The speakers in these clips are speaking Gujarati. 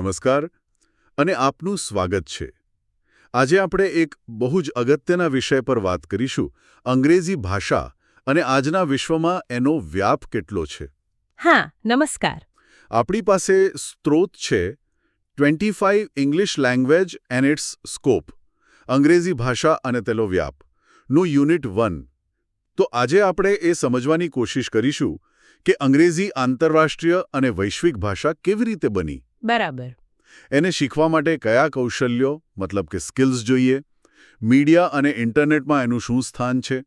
નમસ્કાર અને આપનું સ્વાગત છે. આજે આપણે એક બહુ જ અગત્યના વિષય પર વાત કરીશું, અંગ્રેજી ભાષા અને આજના વિશ્વમાં એનો વ્યાપ કેટલો છે. હા, નમસ્કાર. આપણી પાસે સ્ત્રોત છે 25 English language and its scope, અંગ્રેજી ભાષા અને તેનો વ્યાપ નું યુનિટ 1. તો આજે આપણે એ સમજવાની કોશિશ કરીશું કે અંગ્રેજી આંતરરાષ્ટ્રીય અને વૈશ્વિક ભાષા કેવી રીતે બની. બરાબર. એને શીખવા માટે કયા કૌશલ્યો મતલબ કે સ્કિલ્સ જોઈએ, મીડિયા અને ઇન્ટરનેટમાં એનું શું સ્થાન છે,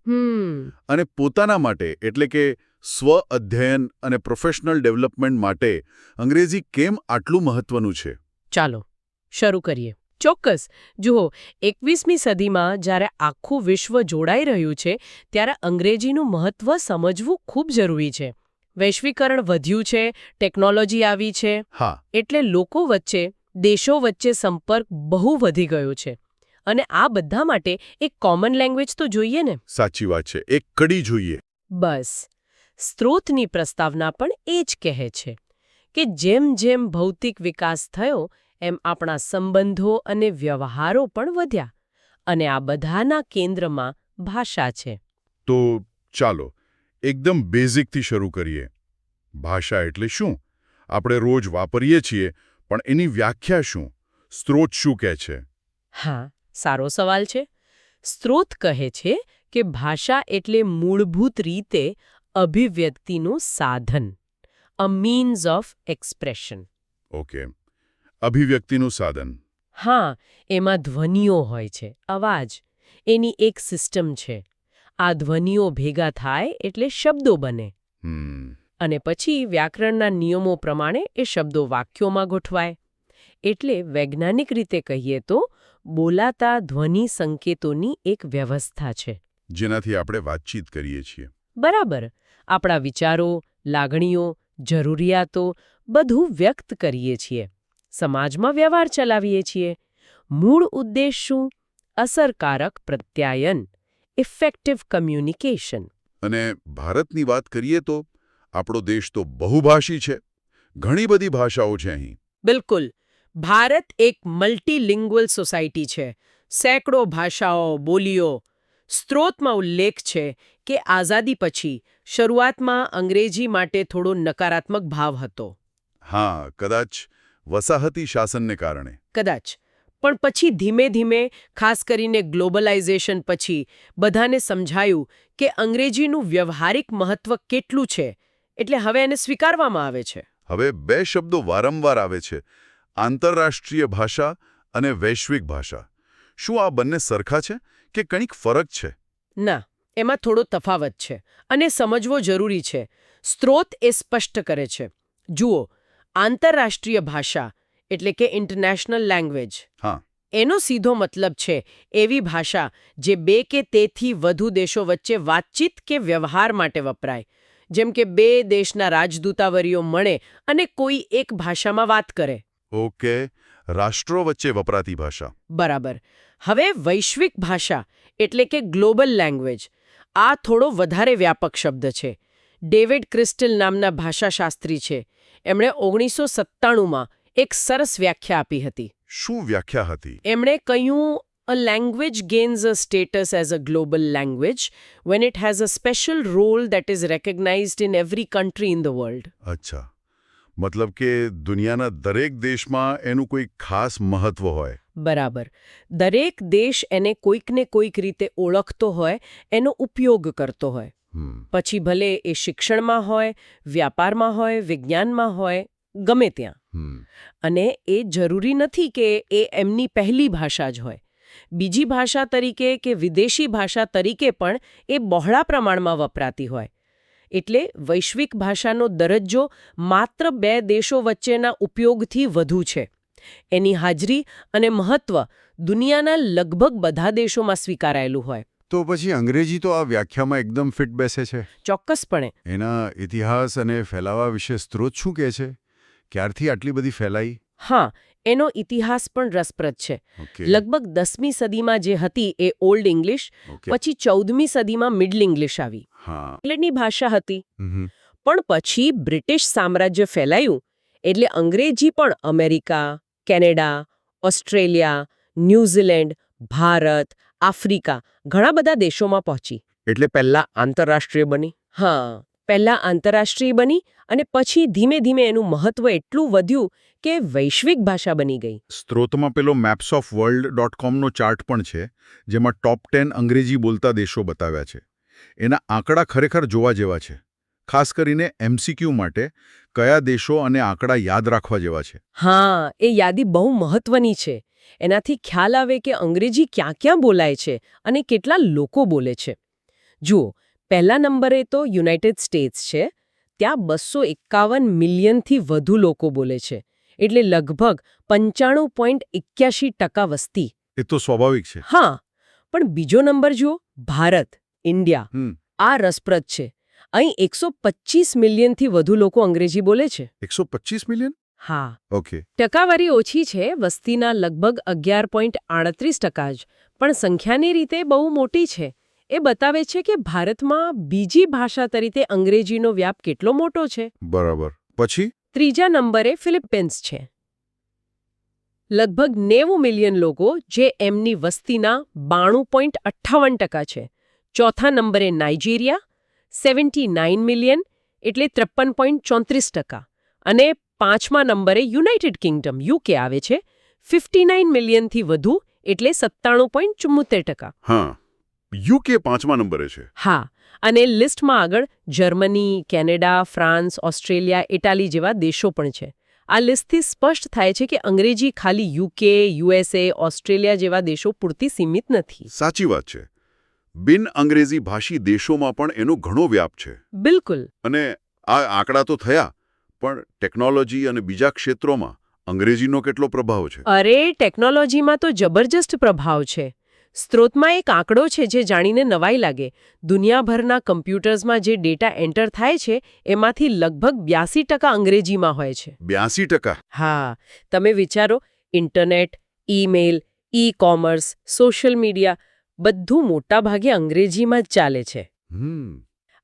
અને પોતાના માટે એટલે કે સ્વ-અધ્યયન અને પ્રોફેશનલ ડેવલપમેન્ટ માટે અંગ્રેજી કેમ આટલું મહત્વનું છે. ચાલો શરૂ કરીએ. ચોક્કસ. જુઓ, 21મી સદીમાં જ્યારે આખું વિશ્વ જોડાઈ રહ્યું છે ત્યારે અંગ્રેજીનું મહત્વ સમજવું ખૂબ જરૂરી છે. વૈશ્વિકરણ વધ્યું છે, ટેકનોલોજી આવી છે, હા, એટલે લોકો વચ્ચે, દેશો વચ્ચે સંપર્ક બહુ વધી ગયો છે. અને આ બધા માટે એક કોમન લેંગ્વેજ તો જોઈએ ને. સાચી વાત છે. એક કડી જોઈએ. બસ. સ્ત્રોતની પ્રસ્તાવના પણ એ જ કહે છે કે જેમ જેમ ભૌતિક વિકાસ થયો એમ આપણા સંબંધો અને વ્યવહારો પણ વધ્યા. અને આ બધાના કેન્દ્રમાં ભાષા છે. તો ચાલો એકદમ બેઝિકથી શરૂ કરીએ. ભાષા એટલે શું? આપણે રોજ વાપરીએ છીએ, પણ એની વ્યાખ્યા શું? સ્ત્રોત શું કહે છે? હા, સારો સવાલ છે. સ્ત્રોત કહે છે કે ભાષા એટલે મૂળભૂત રીતે અભિવ્યક્તિનું સાધન, અ મીન્સ ઓફ એક્સપ્રેશન. ઓકે, અભિવ્યક્તિનું સાધન. હા, એમાં ધ્વનિઓ હોય છે, અવાજ. એની એક સિસ્ટમ છે. આ ધ્વનિઓ ભેગા થાય એટલે શબ્દો બને. અને પછી વ્યાકરણના નિયમો પ્રમાણે એ શબ્દો વાક્યોમાં ગોઠવાય. એટલે વૈજ્ઞાનિક રીતે કહીએ તો બોલાતા ધ્વનિ સંકેતોની એક વ્યવસ્થા છે. જેનાથી આપણે વાતચીત કરીએ છીએ. બરાબર. આપણા વિચારો, લાગણીઓ, જરૂરિયાતો બધું વ્યક્ત કરીએ છીએ. સમાજમાં વ્યવહાર ચલાવીએ છીએ. મૂળ ઉદ્દેશ શું? અસરકારક પ્રત્યાયન, ઇફેક્ટિવ કમ્યુનિકેશન. અને ભારતની વાત કરીએ તો આપણો દેશ તો બહુભાષી છે. ઘણી બધી ભાષાઓ છે અહીં. બિલકુલ. ભારત એક મલ્ટીલિંગ્વલ સોસાયટી છે. સેંકડો ભાષાઓ, બોલીઓ. સ્ત્રોતમાં ઉલ્લેખ છે કે આઝાદી પછી શરૂઆતમાં અંગ્રેજી માટે થોડો નકારાત્મક ભાવ હતો. હા, કદાચ વસાહતી શાસનને કારણે. કદાચ. પણ પછી ધીમે ધીમે, ખાસ કરીને ગ્લોબલાઇઝેશન પછી, બધાને સમજાયું કે અંગ્રેજીનું વ્યવહારિક મહત્વ કેટલું છે. એટલે હવે એને સ્વીકારવામાં આવે છે. હવે બે શબ્દો વારંવાર આવે છે, આંતરરાષ્ટ્રીય ભાષા અને વૈશ્વિક ભાષા. શું આ બંને સરખા છે કે કંઈક ફરક છે? ના, એમાં થોડો તફાવત છે અને સમજવો જરૂરી છે. સ્ત્રોત એ સ્પષ્ટ કરે છે. જુઓ, આંતરરાષ્ટ્રીય ભાષા એટલે કે ઇન્ટરનેશનલ લેંગ્વેજ. હા. એનો સીધો મતલબ છે એવી ભાષા જે બે કે તેથી વધુ દેશો વચ્ચે વાતચીત કે વ્યવહાર માટે વપરાય. જેમ કે બે દેશના રાજદૂતાવરીઓ મળે અને કોઈ એક ભાષામાં વાત કરે. ઓકે, રાષ્ટ્રો વચ્ચે વપરાતી ભાષા. બરાબર. હવે વૈશ્વિક ભાષા એટલે કે ગ્લોબલ લેંગ્વેજ. આ થોડો વધારે વ્યાપક શબ્દ છે. ડેવિડ ક્રિસ્ટલ નામના ભાષાશાસ્ત્રી છે. એમણે 1997માં એક સરસ વ્યાખ્યા આપી હતી. શું વ્યાખ્યા હતી? એમણે કહ્યું, A language gains a status as a global language when it has a special role that is recognized in every country in the world. અચ્છા, મતલબ કે દુનિયાના દરેક દેશમાં એનું કોઈ ખાસ મહત્વ હોય. બરાબર. દરેક દેશ એને કોઈકને કોઈક રીતે ઓળખતો હોય, એનો ઉપયોગ કરતો હોય. પછી ભલે એ શિક્ષણમાં હોય, વ્યાપારમાં હોય, વિજ્ઞાનમાં હોય, ગમે ત્યાં. અને એ જરૂરી નથી કે એ એમની પહેલી ભાષા જ હોય. બીજી ભાષા તરીકે કે વિદેશી ભાષા તરીકે પણ એ બહોળા પ્રમાણમાં વપરાતી હોય. એટલે વૈશ્વિક ભાષાનો દરજ્જો માત્ર બે દેશો વચ્ચેના ઉપયોગથી વધુ છે. એની હાજરી અને મહત્વ દુનિયાના લગભગ બધા દેશોમાં સ્વીકારાયેલું હોય. તો પછી અંગ્રેજી તો આ વ્યાખ્યામાં એકદમ ફિટ બેસે છે. ચોક્કસપણે. એના ઇતિહાસ અને ફેલાવા વિશે સ્ત્રોત શું કહે છે? ક્યારથી આટલી બધી ફેલાઈ? હા, એનો ઇતિહાસ પણ રસપ્રદ છે. લગભગ 10મી સદીમાં જે હતી એ ઓલ્ડ ઇંગ્લિશ, પછી 14મી સદીમાં મિડલ ઇંગ્લિશ આવી. ઇંગ્લેન્ડની ભાષા હતી. પણ પછી બ્રિટિશ સામ્રાજ્ય ફેલાયું એટલે અંગ્રેજી પણ America, Canada, Australia, New Zealand, Bharat, Africa ઘણા બધા દેશોમાં પહોંચી. એટલે પહેલા આંતરરાષ્ટ્રીય બની. હા, પહેલા આંતરરાષ્ટ્રીય બની અને પછી ધીમે ધીમે એનું મહત્વ એટલું વધ્યું કે વૈશ્વિક ભાષા બની ગઈ. સ્ત્રોતમાં પેલો mapsofworld.comનો ચાર્ટ પણ છે, જેમાં ટોપ 10 અંગ્રેજી બોલતા દેશો બતાવ્યા છે. એના આંકડા ખરેખર જોવા જેવા છે. ખાસ કરીને MCQ માટે કયા દેશો અને આંકડા યાદ રાખવા જેવા છે. હા, એ યાદી બહુ મહત્વની છે. એનાથી ખ્યાલ આવે કે અંગ્રેજી ક્યાં ક્યાં બોલાય છે અને કેટલા લોકો બોલે છે. જુઓ, પહેલા નંબરે તો યુનાઇટેડ સ્ટેટ્સ છે. ત્યાં 251 મિલિયનથી વધુ લોકો બોલે છે. એટલે લગભગ 95.81% વસ્તી. એ તો સ્વાભાવિક છે. હા, પણ બીજો નંબર જુઓ, ભારત, ઇન્ડિયા. આ રસપ્રદ છે. અહીં 125 મિલિયનથી વધુ લોકો અંગ્રેજી બોલે છે. 125 મિલિયન? હા. ઓકે. ટકાવારી ઓછી છે, વસ્તીના લગભગ 11.38% જ, પણ સંખ્યાની રીતે બહુ મોટી છે. એ બતાવે છે કે ભારતમાં બીજી ભાષા તરીકે અંગ્રેજીનો વ્યાપ કેટલો મોટો છે. બરાબર. પછી? ત્રીજા નંબરે ફિલિપિન્સ છે. લગભગ 90 મિલિયન લોકો, જે એમની વસ્તીના 92.58% છે. ચોથા નંબરે નાઇજીરિયા, 79 મિલિયન, એટલે 53.34%. અને પાંચમા નંબરે યુનાઇટેડ કિંગડમ UK આવે છે, 59 મિલિયનથી વધુ, એટલે 97.74%. હા, UK પાંચમા નંબરે છે. હા, અને લિસ્ટમાં આગળ Germany, Canada, France, Australia, Italy જેવા દેશો પણ છે. આ લિસ્ટથી સ્પષ્ટ થાય છે કે અંગ્રેજી ખાલી UK, USA, ઓસ્ટ્રેલિયા જેવા દેશો પૂરતી સીમિત નથી. સાચી વાત છે. બિન અંગ્રેજી ભાષી દેશોમાં પણ એનો ઘણો વ્યાપ છે. બિલકુલ. અને આ આંકડા તો થયા, પણ ટેકનોલોજી અને બીજા ક્ષેત્રોમાં અંગ્રેજીનો કેટલો પ્રભાવ છે? અરે, ટેકનોલોજીમાં તો જબરજસ્ત પ્રભાવ છે. સ્ત્રોતમાં એક આંકડો છે જે જાણીને નવાઈ લાગે. દુનિયાભરના કમ્પ્યુટર્સમાં જે ડેટા એન્ટર થાય છે એમાંથી લગભગ 82% અંગ્રેજીમાં હોય છે. 82%? હા, તમે વિચારો, internet, email, e-commerce, social media બધું મોટાભાગે અંગ્રેજીમાં જ ચાલે છે.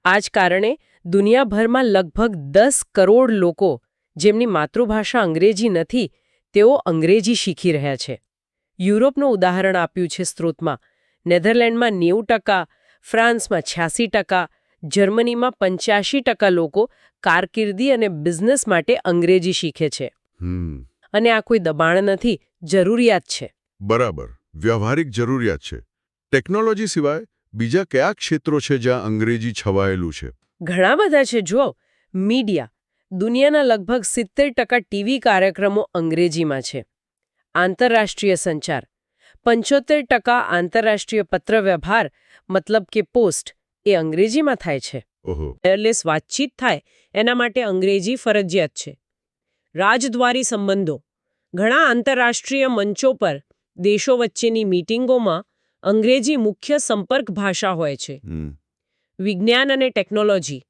આ જ કારણે દુનિયાભરમાં લગભગ 10 કરોડ લોકો, જેમની માતૃભાષા અંગ્રેજી નથી, તેઓ અંગ્રેજી શીખી રહ્યા છે. યુરોપનું ઉદાહરણ આપ્યું છે સ્ત્રોતમાં. નેધરલેન્ડમાં 90%, ફ્રાન્સમાં 86%, જર્મનીમાં 85% લોકો કારકિર્દી અને બિઝનેસ માટે અંગ્રેજી શીખે છે. અને આ કોઈ દબાણ નથી, જરૂરિયાત છે. બરાબર, વ્યવહારિક જરૂરિયાત છે. ટેકનોલોજી સિવાય બીજા કયા ક્ષેત્રો છે જ્યાં અંગ્રેજી છવાયેલું છે? ઘણા બધા છે. જુઓ, મીડિયા. દુનિયાના લગભગ 70% ટીવી કાર્યક્રમો અંગ્રેજીમાં છે. આંતરરાષ્ટ્રીય સંચાર. 75% આંતરરાષ્ટ્રીય પત્રવ્યવહાર, મતલબ કે પોસ્ટ, એ અંગ્રેજીમાં થાય છે. વાયરલેસ વાતચીત થાય એના માટે અંગ્રેજી ફરજિયાત છે. રાજદ્વારી સંબંધો. ઘણા આંતરરાષ્ટ્રીય મંચો પર દેશો વચ્ચેની મીટિંગોમાં અંગ્રેજી મુખ્ય સંપર્ક ભાષા હોય છે. વિજ્ઞાન અને ટેકનોલોજી.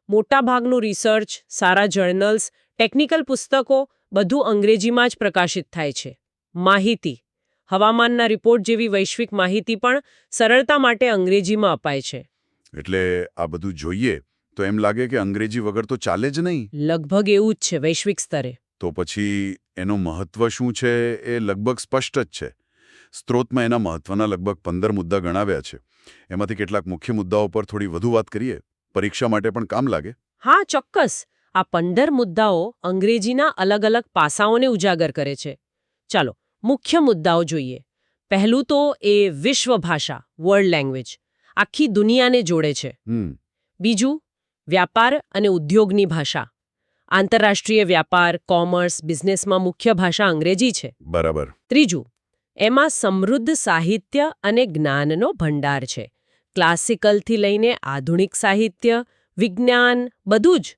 મોટાભાગનું રિસર્ચ, સારા જર્નલ્સ, ટેકનિકલ પુસ્તકો બધું અંગ્રેજીમાં જ પ્રકાશિત થાય છે. માહિતી. હવામાનના રિપોર્ટ જેવી વૈશ્વિક માહિતી પણ સરળતા માટે અંગ્રેજીમાં અપાય છે. એટલે આ બધું જોઈએ તો એમ લાગે કે અંગ્રેજી વગર તો ચાલે જ નહીં. લગભગ એવું જ છે વૈશ્વિક સ્તરે. તો પછી એનું મહત્વ શું છે એ લગભગ સ્પષ્ટ જ છે. સ્ત્રોતમાં એના મહત્વના લગભગ 15 મુદ્દા ગણાવ્યા છે. એમાંથી કેટલાક મુખ્ય મુદ્દાઓ પર થોડી વધુ વાત કરીએ. પરીક્ષા માટે પણ કામ લાગે. હા, ચોક્કસ. આ 15 મુદ્દાઓ અંગ્રેજીના અલગ અલગ પાસાઓને ઉજાગર કરે છે. ચાલો, મુખ્ય મુદ્દાઓ જોઈએ. પહેલું તો એ વિશ્વ ભાષા, વર્લ્ડ લેંગ્વેજ. આખી દુનિયાને જોડે છે. બીજું, વ્યાપાર અને ઉદ્યોગની ભાષા. આંતરરાષ્ટ્રીય વ્યાપાર, કોમર્સ, બિઝનેસમાં મુખ્ય ભાષા અંગ્રેજી છે. બરાબર. ત્રીજું, એમાં સમૃદ્ધ સાહિત્ય અને જ્ઞાનનો ભંડાર છે. ક્લાસિકલથી લઈને આધુનિક સાહિત્ય, વિજ્ઞાન, બધું જ.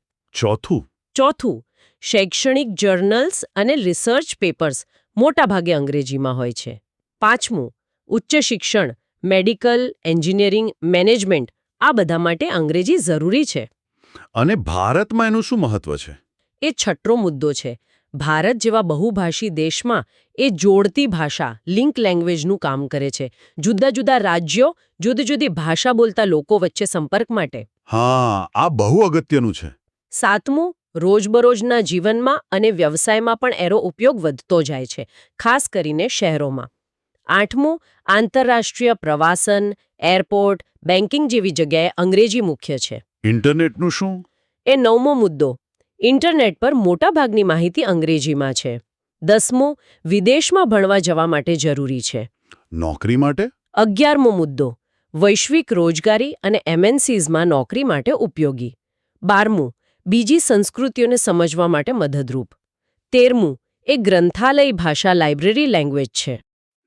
ચોથું, શૈક્ષણિક જર્નલ્સ અને રિસર્ચ પેપર્સ મોટાભાગે અંગ્રેજીમાં હોય છે. પાંચમું, ઉચ્ચ શિક્ષણ, મેડિકલ, એન્જિનિયરિંગ, મેનેજમેન્ટ આ બધા માટે અંગ્રેજી જરૂરી છે. અને ભારતમાં એનું શું મહત્વ છે? એ છઠ્ઠો મુદ્દો છે. ભારત જેવા બહુભાષી દેશમાં એ જોડતી ભાષા, લિંક લેંગ્વેજનું કામ કરે છે. જુદા જુદા રાજ્યો, જુદી જુદી ભાષા બોલતા લોકો વચ્ચે સંપર્ક માટે. હા, આ બહુ અગત્યનું છે. સાતમું, રોજબરોજના જીવનમાં અને વ્યવસાયમાં પણ એનો ઉપયોગ વધતો જાય છે, ખાસ કરીને શહેરોમાં. 8મું, આંતરરાષ્ટ્રીય પ્રવાસન, એરપોર્ટ, બેન્કિંગ જેવી જગ્યાએ અંગ્રેજી મુખ્ય છે. ઇન્ટરનેટનું શું? એ 9મો મુદ્દો. ઇન્ટરનેટ પર મોટાભાગની માહિતી અંગ્રેજીમાં છે. 10મું, વિદેશમાં ભણવા જવા માટે જરૂરી છે. નોકરી માટે? 11મો મુદ્દો. વૈશ્વિક રોજગારી અને MNCsમાં નોકરી માટે ઉપયોગી. 12મું, બીજી સંસ્કૃતિઓને સમજવા માટે મદદરૂપ. 13મું, એ ગ્રંથાલય ભાષા લાઇબ્રેરી લેંગ્વેજ છે.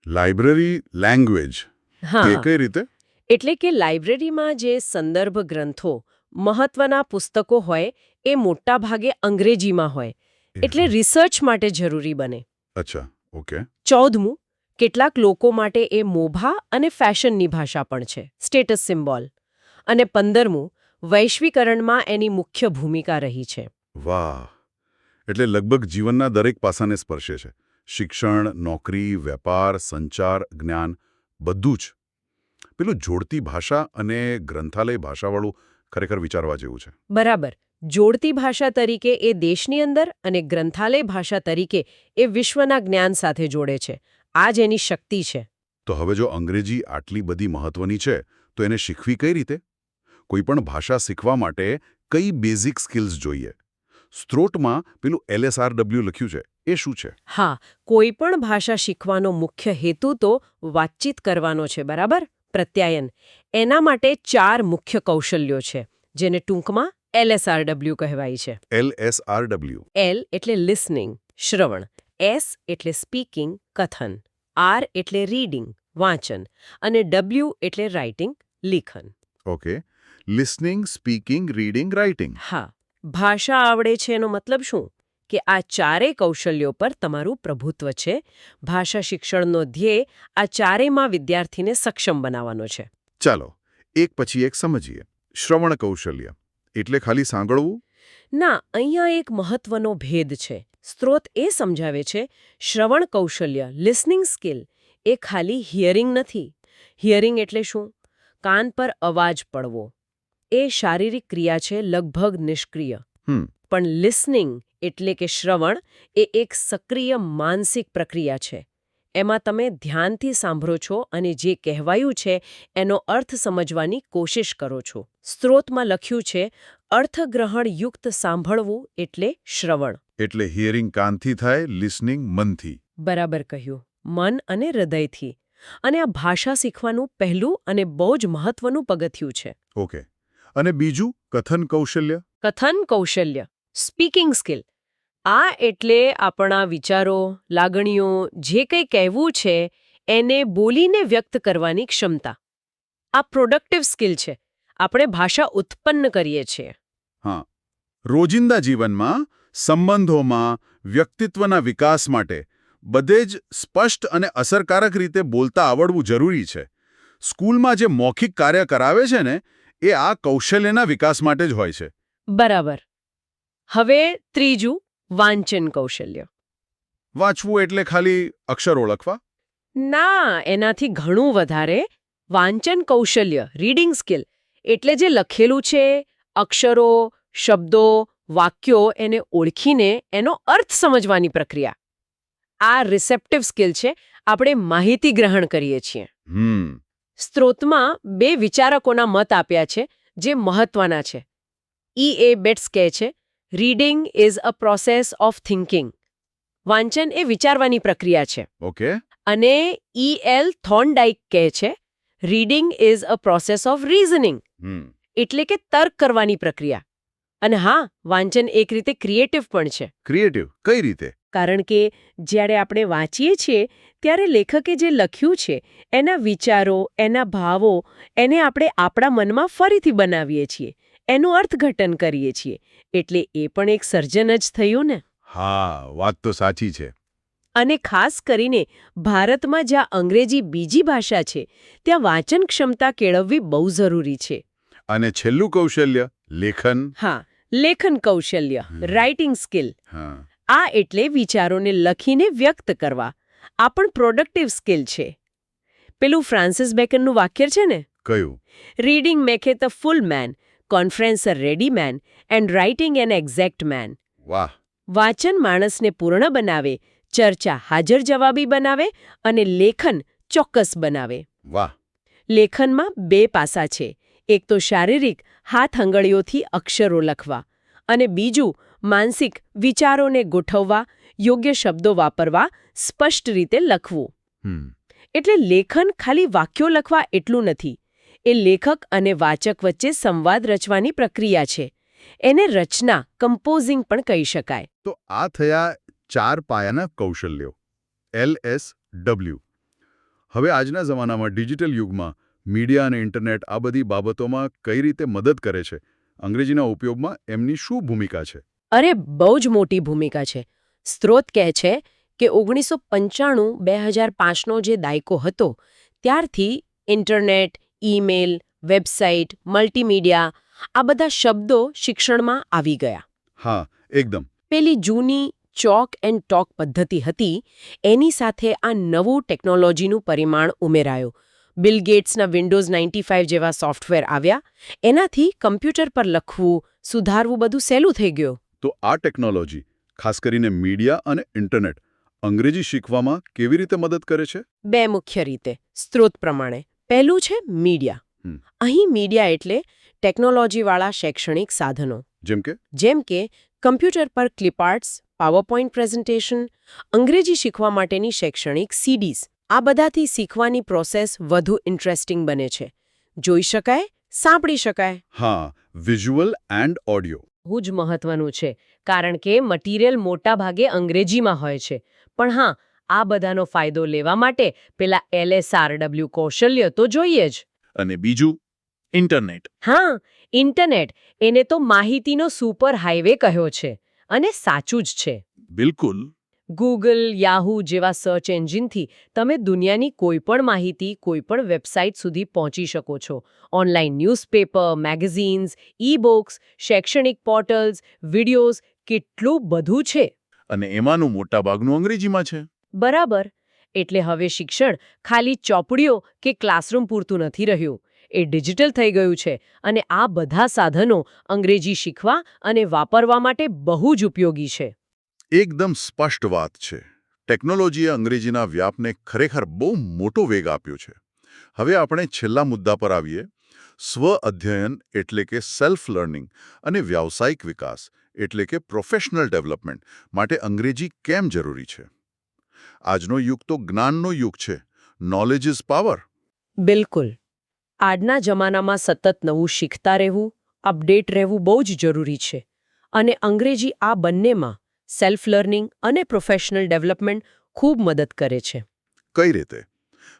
Library language? હા, એ કઈ રીતે? એટલે કે લાઇબ્રેરીમાં જે સંદર્ભ ગ્રંથો, મહત્વના પુસ્તકો હોય એ મોટા ભાગે અંગ્રેજીમાં હોય, એટલે રિસર્ચ માટે જરૂરી બને. અચ્છા, ઓકે. 14મું, કેટલાક લોકો માટે એ મોભા અને ફેશનની ભાષા પણ છે, સ્ટેટસ સિમ્બોલ. અને 15મું, વૈશ્વિકરણમાં એની મુખ્ય ભૂમિકા રહી છે. વાહ! એટલે લગભગ જીવનના દરેક પાસાને સ્પર્શે છે. શિક્ષણ, નોકરી, વેપાર, સંચાર, જ્ઞાન, બધું જ. પેલું જોડતી ભાષા અને ગ્રંથાલય ભાષાવાળું ખરેખર વિચારવા જેવું છે. બરાબર. જોડતી ભાષા તરીકે એ દેશની અંદર અને ગ્રંથાલય ભાષા તરીકે એ વિશ્વના જ્ઞાન સાથે જોડે છે. આ જ એની શક્તિ છે. તો હવે જો અંગ્રેજી આટલી બધી મહત્વની છે, તો એને શીખવી કઈ રીતે? કોઈપણ ભાષા શીખવા માટે કઈ બેઝિક સ્કિલ્સ જોઈએ? સ્ત્રોતમાં પેલું LSRW લખ્યું છે, એ શું છે? હા, કોઈ પણ ભાષા શીખવાનો મુખ્ય હેતુ તો વાતચીત કરવાનો છે, બરાબર? પ્રત્યાયન. એના માટે 4 મુખ્ય કૌશલ્યો છે, જેને ટૂંકમાં LSRW કહેવાય છે. LSRW. L એટલે લિસનિંગ, શ્રવણ. S એટલે સ્પીકિંગ, કથન. R એટલે રીડિંગ, વાંચન. અને W એટલે રાઇટિંગ, લેખન. Okay. Listening, speaking, reading, writing. હા, ભાષા આવડે છે એનો મતલબ શું? કે આ 4 કૌશલ્યો પર તમારું પ્રભુત્વ છે. ભાષા શિક્ષણનો ધ્યેય આ 4માં વિદ્યાર્થીને સક્ષમ બનાવવાનો છે. ચાલો, એક પછી એક સમજીએ. શ્રવણ કૌશલ્ય એટલે ખાલી સાંભળવું? ના, અહીંયા એક મહત્વનો ભેદ છે. સ્ત્રોત એ સમજાવે છે, શ્રવણ કૌશલ્ય, લિસનિંગ સ્કિલ, એ ખાલી હિયરિંગ નથી. હિયરિંગ એટલે શું? કાન પર અવાજ પડવો. એ શારીરિક ક્રિયા છે, લગભગ નિષ્ક્રિય. પણ લિસનિંગ એટલે કે શ્રવણ એ એક સક્રિય માનસિક પ્રક્રિયા છે. એમાં તમે ધ્યાનથી સાંભળો છો અને જે કહેવાયું છે એનો અર્થ સમજવાની કોશિશ કરો છો. સ્ત્રોતમાં લખ્યું છે, અર્થગ્રહણયુક્ત સાંભળવું એટલે શ્રવણ. એટલે હિયરિંગ કાનથી થાય, લિસનિંગ મનથી. બરાબર કહ્યું. મન અને હૃદયથી. અને આ ભાષા શીખવાનું પહેલું અને બહુ જ મહત્વનું પગથિયું છે. ઓકે. અને બીજું, કથન કૌશલ્ય? કથન કૌશલ્ય, સ્પીકિંગ સ્કિલ. આ એટલે આપણા વિચારો, લાગણીઓ, જે કંઈ કહેવું છે એને બોલીને વ્યક્ત કરવાની ક્ષમતા. આ પ્રોડક્ટિવ સ્કિલ છે. આપણે ભાષા ઉત્પન્ન કરીએ છીએ. હા. રોજિંદા જીવનમાં, સંબંધોમાં, વ્યક્તિત્વના વિકાસ માટે બધે જ સ્પષ્ટ અને અસરકારક રીતે બોલતા આવડવું જરૂરી છે. સ્કૂલમાં જે મૌખિક કાર્ય કરાવે છે ને, એ આ કૌશલ્યના વિકાસ માટે જ હોય છે. બરાબર. હવે ત્રીજું, વાંચન કૌશલ્ય. વાંચવું એટલે ખાલી અક્ષર ઓળખવા? ના, એનાથી ઘણું વધારે. વાંચન કૌશલ્ય, રીડિંગ સ્કિલ, એટલે જે લખેલું છે, અક્ષરો, શબ્દો, વાક્યો એને ઓળખીને એનો અર્થ સમજવાની પ્રક્રિયા. આ રિસેપ્ટિવ સ્કિલ છે. આપણે માહિતી ગ્રહણ કરીએ છીએ. સ્ત્રોતમાં 2 વિચારકોના મત આપ્યા છે જે મહત્વના છે. E.A. બેટ્સ કહે છે, reading is a process of thinking. વાંચન એ વિચારવાની પ્રક્રિયા છે. ઓકે. અને E.L. થોર્નડાઇક કહે છે, reading is a process of reasoning. એટલે કે તર્ક કરવાની પ્રક્રિયા. અને હા, વાંચન એક રીતે ક્રિએટિવ પણ છે. ક્રિએટિવ કઈ રીતે? કારણ કે જ્યારે આપણે વાંચીએ છીએ ત્યારે લેખકે જે લખ્યું છે એના વિચારો, એના ભાવો, એને આપણે આપણા મનમાં ફરીથી બનાવીએ છીએ. એનું અર્થઘટન કરીએ છીએ. એટલે એ પણ એક સર્જન જ થયું ને. હા, વાત તો સાચી છે. અને ખાસ કરીને ભારતમાં જ્યાં અંગ્રેજી બીજી ભાષા છે, ત્યાં વાંચન ક્ષમતા કેળવવી બહુ જરૂરી છે. અને છેલ્લું કૌશલ્ય, લેખન. હા, લેખન કૌશલ્ય, રાઇટિંગ સ્કિલ. હા. આ એટલે વિચારોને લખીને વ્યક્ત કરવા. આ પણ પ્રોડક્ટિવ સ્કિલ છે. પેલું ફ્રાન્સિસ બેકનનું વાક્ય છે ને, કયું? Reading maketh a full man, conference a ready man and writing an exact man. વાહ. વાંચન માણસને પૂર્ણ બનાવે, ચર્ચા હાજર જવાબી બનાવે અને લેખન ચોક્કસ બનાવે. વાહ. લેખનમાં 2 પાસા છે. એક તો શારીરિક હાથ આંગળીઓથી અક્ષરો લખવા અને બીજું માનસિક વિચારોને ગોઠવવા, યોગ્ય શબ્દો વાપરવા, સ્પષ્ટ રીતે લખવું. એટલે લેખન ખાલી વાક્યો લખવા એટલું નથી. એ લેખક અને વાચક વચ્ચે સંવાદ રચવાની પ્રક્રિયા છે. એને રચના, કમ્પોઝિંગ પણ કહી શકાય. તો આ થયા 4 પાયાના કૌશલ્યો LSW. હવે આજના જમાનામાં ડિજિટલ યુગમાં મીડિયા અને ઇન્ટરનેટ આ બધી બાબતોમાં કઈ રીતે મદદ કરે છે? અંગ્રેજીના ઉપયોગમાં એમની શું ભૂમિકા છે? અરે બહુ જ મોટી ભૂમિકા છે. સ્ત્રોત કહે છે કે 1995-2005નો જે દાયકો હતો ત્યારથી ઇન્ટરનેટ, ઈમેલ, વેબસાઇટ, મલ્ટીમીડિયા આ બધા શબ્દો શિક્ષણમાં આવી ગયા. હા, એકદમ. પેલી જૂની ચોક એન્ડ ટોક પદ્ધતિ હતી એની સાથે આ નવું ટેકનોલોજીનું પરિમાણ ઉમેરાયું. બિલ ગેટ્સના વિન્ડોઝ 95 જેવા સોફ્ટવેર આવ્યા. એનાથી કમ્પ્યુટર પર લખવું, સુધારવું બધું સહેલું થઈ ગયું. તો આ ટેકનોલોજી ખાસ કરીને મીડિયા અને ઇન્ટરનેટ અંગ્રેજી શીખવામાં કેવી રીતે મદદ કરે છે? 2 મુખ્ય રીતે, સ્ત્રોત પ્રમાણે. પહેલું છે મીડિયા. અહીં મીડિયા એટલે ટેકનોલોજીવાળા શૈક્ષણિક સાધનો. જેમ કે કમ્પ્યુટર પર ક્લિપઆર્ટ્સ, પાવરપોઈન્ટ પ્રેઝન્ટેશન, અંગ્રેજી શીખવા માટેની શૈક્ષણિક CDs. આ બધાથી શીખવાની પ્રોસેસ વધુ ઇન્ટરેસ્ટિંગ બને છે. જોઈ શકાય, સાંભળી શકાય. હા, વિઝ્યુઅલ એન્ડ ઓડિયો. બહુ જ મહત્વનું છે, કારણ કે મટીરિયલ મોટા ભાગે અંગ્રેજીમાં હોય છે. પણ હા, આ બધાનો ફાયદો લેવા માટે પેલા LSRW કૌશલ્ય તો જોઈએ જ. અને બીજું, ઇન્ટરનેટ. હા, ઇન્ટરનેટ એને તો માહિતીનો સુપર હાઈવે કહ્યો છે. અને સાચું જ છે. બિલકુલ. ગૂગલ, યાહૂ જેવા સર્ચ એન્જિનથી તમે દુનિયાની કોઈપણ માહિતી કોઈપણ વેબસાઇટ સુધી પહોંચી શકો છો. ઓનલાઈન ન્યૂઝપેપર, મેગેઝિન્સ, ઈ-બુક્સ, શૈક્ષણિક પોર્ટલ્સ, વિડિયોઝ, કેટલું બધું છે. અને એમાંનું મોટાભાગનું અંગ્રેજીમાં છે. બરાબર. એટલે હવે શિક્ષણ ખાલી ચોપડીઓ કે ક્લાસરૂમ પૂરતું નથી રહ્યું. એ ડિજિટલ થઈ ગયું છે અને આ બધા સાધનો અંગ્રેજી શીખવા અને વાપરવા માટે બહુ જ ઉપયોગી છે. એકદમ સ્પષ્ટ વાત છે. ટેકનોલોજીએ અંગ્રેજીના વ્યાપને ખરેખર બહુ મોટો વેગ આપ્યો છે. હવે આપણે છેલ્લા મુદ્દા પર આવીએ. સ્વ-અધ્યયન એટલે કે સેલ્ફ લર્નિંગ અને વ્યાવસાયિક વિકાસ એટલે કે પ્રોફેશનલ ડેવલપમેન્ટ માટે અંગ્રેજી કેમ જરૂરી છે? આજનો યુગ તો જ્ઞાનનો યુગ છે. Knowledge is power. બિલકુલ. આજના જમાનામાં સતત નવું શીખતા રહેવું, અપડેટ રહેવું બહુ જ જરૂરી છે. અને અંગ્રેજી આ બંનેમાં સેલ્ફ લર્નિંગ અને પ્રોફેશનલ ડેવલપમેન્ટ ખૂબ મદદ કરે છે. કઈ રીતે?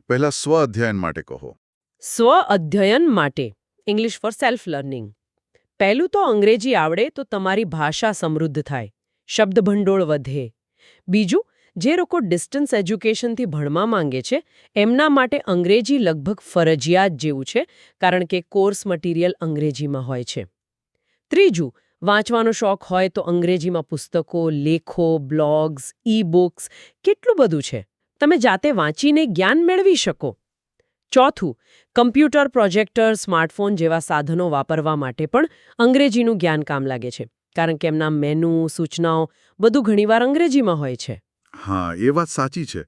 પહેલા સ્વ-અધ્યયન માટે કહો. સ્વ-અધ્યયન માટે ઇંગ્લિશ ફોર સેલ્ફ લર્નિંગ. પહેલું તો અંગ્રેજી આવડે તો તમારી ભાષા સમૃદ્ધ થાય, શબ્દભંડોળ વધે. બીજું, જે લોકો ડિસ્ટન્સ એજ્યુકેશનથી ભણવા માંગે છે એમના માટે અંગ્રેજી લગભગ ફરજિયાત જેવું છે, કારણ કે કોર્સ મટીરિયલ અંગ્રેજીમાં હોય છે. ત્રીજું, વાંચવાનો શોખ હોય તો અંગ્રેજીમાં પુસ્તકો, લેખો, બ્લોગ્સ, ઈ-બુક્સ કેટલું બધું છે. તમે જાતે વાંચીને જ્ઞાન મેળવી શકો. ચોથું, કમ્પ્યુટર, પ્રોજેક્ટર, સ્માર્ટફોન જેવા સાધનો વાપરવા માટે પણ અંગ્રેજીનું જ્ઞાન કામ લાગે છે, કારણ કે એમના મેનુ, સૂચનાઓ બધું ઘણીવાર અંગ્રેજીમાં હોય છે. હા, એ વાત સાચી છે.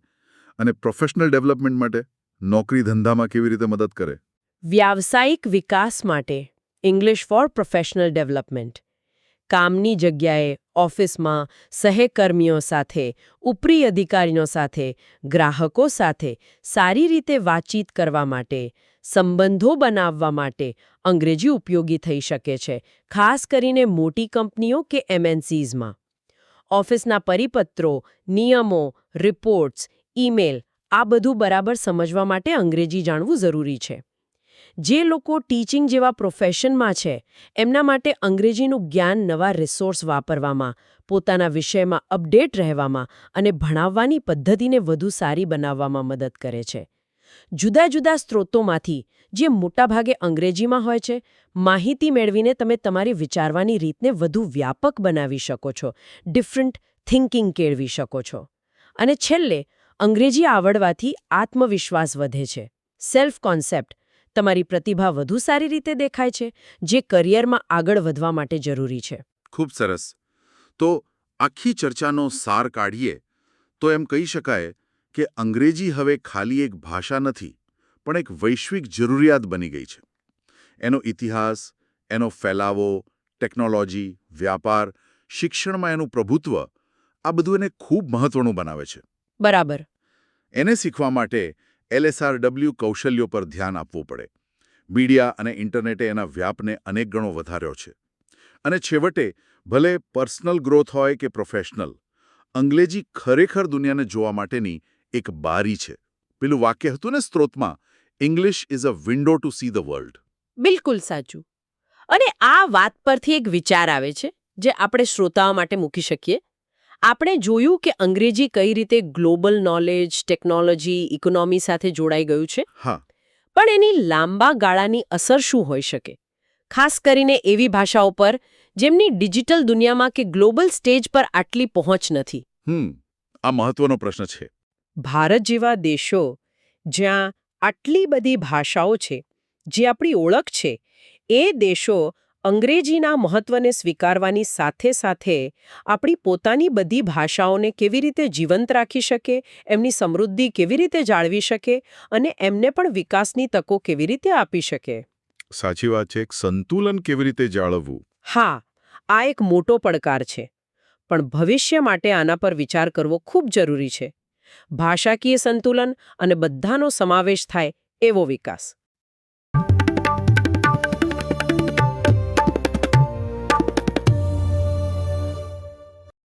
અને પ્રોફેશનલ ડેવલપમેન્ટ માટે નોકરી ધંધામાં કેવી રીતે મદદ કરે? વ્યાવસાયિક વિકાસ માટે ઇંગ્લિશ ફોર પ્રોફેશનલ ડેવલપમેન્ટ. કામની જગ્યાએ, ઓફિસમાં, સહકર્મીઓ સાથે, ઉપરી અધિકારીઓ સાથે, ગ્રાહકો સાથે સારી રીતે વાતચીત કરવા માટે, સંબંધો બનાવવા માટે અંગ્રેજી ઉપયોગી થઈ શકે છે, ખાસ કરીને મોટી કંપનીઓ કે MNCsમાં. ઓફિસના પરિપત્રો, નિયમો, રિપોર્ટ્સ, ઈમેલ આ બધું બરાબર સમજવા માટે અંગ્રેજી જાણવું જરૂરી છે. જે લોકો ટીચિંગ જેવા પ્રોફેશનમાં છે એમના માટે અંગ્રેજીનું જ્ઞાન નવા રિસોર્સ વાપરવામાં, પોતાના વિષયમાં અપડેટ રહેવામાં અને ભણાવવાની પદ્ધતિને વધુ સારી બનાવવામાં મદદ કરે છે. જુદા જુદા સ્ત્રોતોમાંથી, જે મોટાભાગે અંગ્રેજીમાં હોય છે, માહિતી મેળવીને તમે તમારી વિચારવાની રીતને વધુ વ્યાપક બનાવી શકો છો, ડિફરન્ટ થિંકિંગ કેળવી શકો છો. અને છેલ્લે, અંગ્રેજી આવડવાથી આત્મવિશ્વાસ વધે છે. સેલ્ફ કોન્સેપ્ટ, તમારી પ્રતિભા વધુ સારી રીતે દેખાય છે, જે કરિયરમાં આગળ વધવા માટે જરૂરી છે. ખૂબ સરસ. તો આખી ચર્ચાનો સાર કાઢીએ તો એમ કહી શકાય કે અંગ્રેજી હવે ખાલી એક ભાષા નથી, પણ એક વૈશ્વિક જરૂરિયાત બની ગઈ છે. એનો ઇતિહાસ, એનો ફેલાવો, ટેકનોલોજી, વ્યાપાર, શિક્ષણમાં એનું પ્રભુત્વ, આ બધું એને ખૂબ મહત્વનું બનાવે છે. બરાબર. એને શીખવા માટે LSRW કૌશલ્યો પર ધ્યાન આપવું પડે. મીડિયા અને ઇન્ટરનેટે એના વ્યાપને અનેક ગણો વધાર્યો છે. અને છેવટે, ભલે પર્સનલ ગ્રોથ હોય કે પ્રોફેશનલ, અંગ્રેજી ખરેખર દુનિયાને જોવા માટેની એક બારી છે. પેલું વાક્ય હતું ને સ્ત્રોતમાં, English is a window to see the world. બિલકુલ સાચું. અને આ વાત પરથી એક વિચાર આવે છે જે આપણે શ્રોતાઓ માટે મૂકી શકીએ. આપણે જોયું કે અંગ્રેજી કઈ રીતે ગ્લોબલ નોલેજ, ટેકનોલોજી, ઇકોનોમી સાથે જોડાઈ ગયું છે. હા. પણ એની લાંબા ગાળાની અસર શું હોઈ શકે? ખાસ કરીને એવી ભાષાઓ પર જેમની ડિજિટલ દુનિયામાં કે ગ્લોબલ સ્ટેજ પર આટલી પહોંચ નથી. આ મહત્વનો પ્રશ્ન છે. ભારત જેવા દેશો જ્યાં આટલી બધી ભાષાઓ છે, જે આપણી ઓળખ છે, એ દેશો અંગ્રેજીના મહત્વને સ્વીકારવાની સાથે સાથે આપણી પોતાની બધી ભાષાઓને કેવી રીતે જીવંત રાખી શકે, એમની સમૃદ્ધિ કેવી રીતે જાળવી શકે અને એમને પણ વિકાસની તકો કેવી રીતે આપી શકે. સાચી વાત છે. એક સંતુલન કેવી રીતે જાળવવું? હા, આ એક મોટો પડકાર છે. પણ ભવિષ્ય માટે આના પર વિચાર કરવો ખૂબ જરૂરી છે. ભાષાકીય સંતુલન અને બધાનો સમાવેશ થાય એવો વિકાસ.